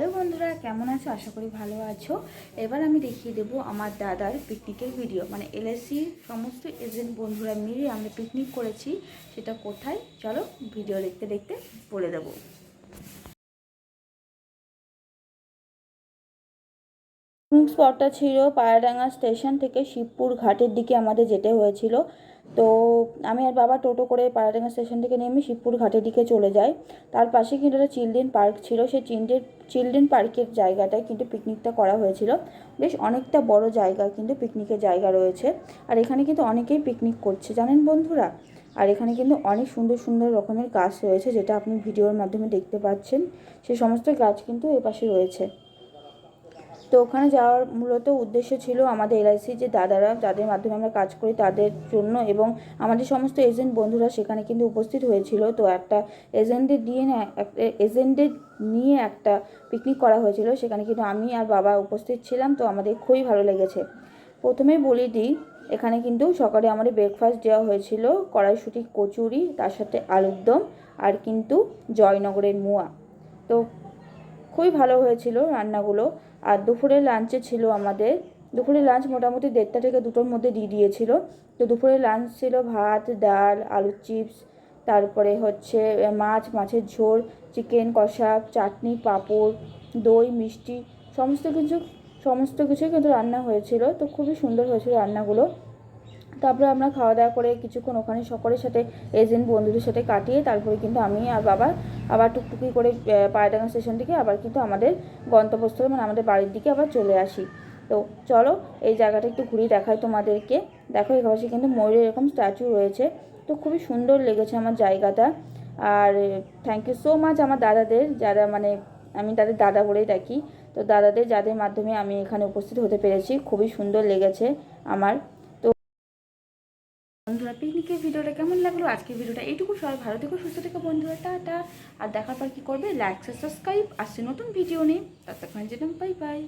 Hello বন্ধুরা, কেমন আছো? আশা করি ভালো আছো। এবার আমি দেখিয়ে দেবো আমার দাদার পিকনিকের ভিডিও, মানে এলআইসি সমস্ত এজেন্ট বন্ধুরা মিলে আমরা পিকনিক করেছি। সেটা কোথায়, চলো ভিডিও দেখতে দেখতে বলে দেবো। পিকনিক স্পটটা ছিল পায়রাডাঙ্গা স্টেশন থেকে শিবপুর ঘাটের দিকে আমাদের যেতে হয়েছিল। তো আমি আর বাবা টোটো করে পায়রাডাঙ্গা স্টেশন থেকে নেমে শিবপুর ঘাটের দিকে চলে যাই। তার পাশে কিন্তু একটা চিলড্রেন পার্ক ছিল, সেই চিলড্রেন পার্কের জায়গাটায় কিন্তু পিকনিকটা করা হয়েছিল। বেশ অনেকটা বড় জায়গা, কিন্তু পিকনিকের জায়গা রয়েছে। আর এখানে কিন্তু অনেকেই পিকনিক করছে জানেন বন্ধুরা। আর এখানে কিন্তু অনেক সুন্দর সুন্দর রকমের গাছ রয়েছে, যেটা আপনি ভিডিওর মাধ্যমে দেখতে পাচ্ছেন। সেই সমস্ত গাছ কিন্তু এপাশে রয়েছে। তো ওখানে যাওয়ার মূলত উদ্দেশ্য ছিল আমাদের এলআইসি যে দাদারা, যাদের মাধ্যমে আমরা কাজ করি তাদের জন্য, এবং আমাদের সমস্ত এজেন্ট বন্ধুরা সেখানে কিন্তু উপস্থিত হয়েছিল। তো একটা এজেন্টদের নিয়ে একটা পিকনিক করা হয়েছিল, সেখানে কিন্তু আমি আর বাবা উপস্থিত ছিলাম। তো আমাদের খুবই ভালো লেগেছে। প্রথমেই বলে দিই, এখানে কিন্তু সকালে আমাদের ব্রেকফাস্ট দেওয়া হয়েছিল কড়াইশুঁটি কচুরি, তার সাথে আলুর দম, আর কিন্তু জয়নগরের মোয়া। তো খুবই ভালো হয়েছিল রান্নাগুলো। আর দুপুরের লাঞ্চে ছিল আমাদের, দুপুরের লাঞ্চ মোটামুটি 1:30 থেকে 2টোর মধ্যে দিয়ে দিয়েছিল। তো দুপুরের লাঞ্চ ছিল ভাত, ডাল, আলুর চিপস, তারপরে হচ্ছে মাছের ঝোল, চিকেন কষা, চাটনি, পাঁপড়, দই, মিষ্টি, সমস্ত কিছুই কিন্তু রান্না হয়েছিল। তো খুবই সুন্দর হয়েছিল রান্নাগুলো। তারপরে আমরা খাওয়া দাওয়া করে কিছুক্ষণ ওখানে সকলের সাথে, এজেন্ট বন্ধুদের সাথে কাটিয়ে তারপরে কিন্তু আমি আর বাবা আবার টুকটুকি করে পায়রাডাঙ্গা স্টেশন থেকে আবার কিন্তু আমাদের গন্তব্যস্থলে, মানে আমাদের বাড়ির দিকে আবার চলে আসি। তো চলো এই জায়গাটা একটু ঘুরিয়ে দেখাই তোমাদেরকে। দেখো এখানে কিন্তু ময়ূরের এরকম স্ট্যাচু রয়েছে। তো খুবই সুন্দর লেগেছে আমার জায়গাটা। আর থ্যাংক ইউ সো মাচ আমার দাদাদের, যারা মানে আমি তাদের দাদা বলেই ডাকি। তো দাদাদের, যাদের মাধ্যমে আমি এখানে উপস্থিত হতে পেরেছি, খুবই সুন্দর লেগেছে আমার। বন্ধুরা, পিকনিকের ভিডিওটা কেমন লাগলো? আজকের ভিডিওটা এইটুকু। সবাই ভালো থেকো, সুস্থ থেকো বন্ধুরা, টাটা। আর দেখার পর কী করবে? Like, subscribe. আসছে নতুন ভিডিও নিয়ে, ততক্ষণের জন্য বাই বাই।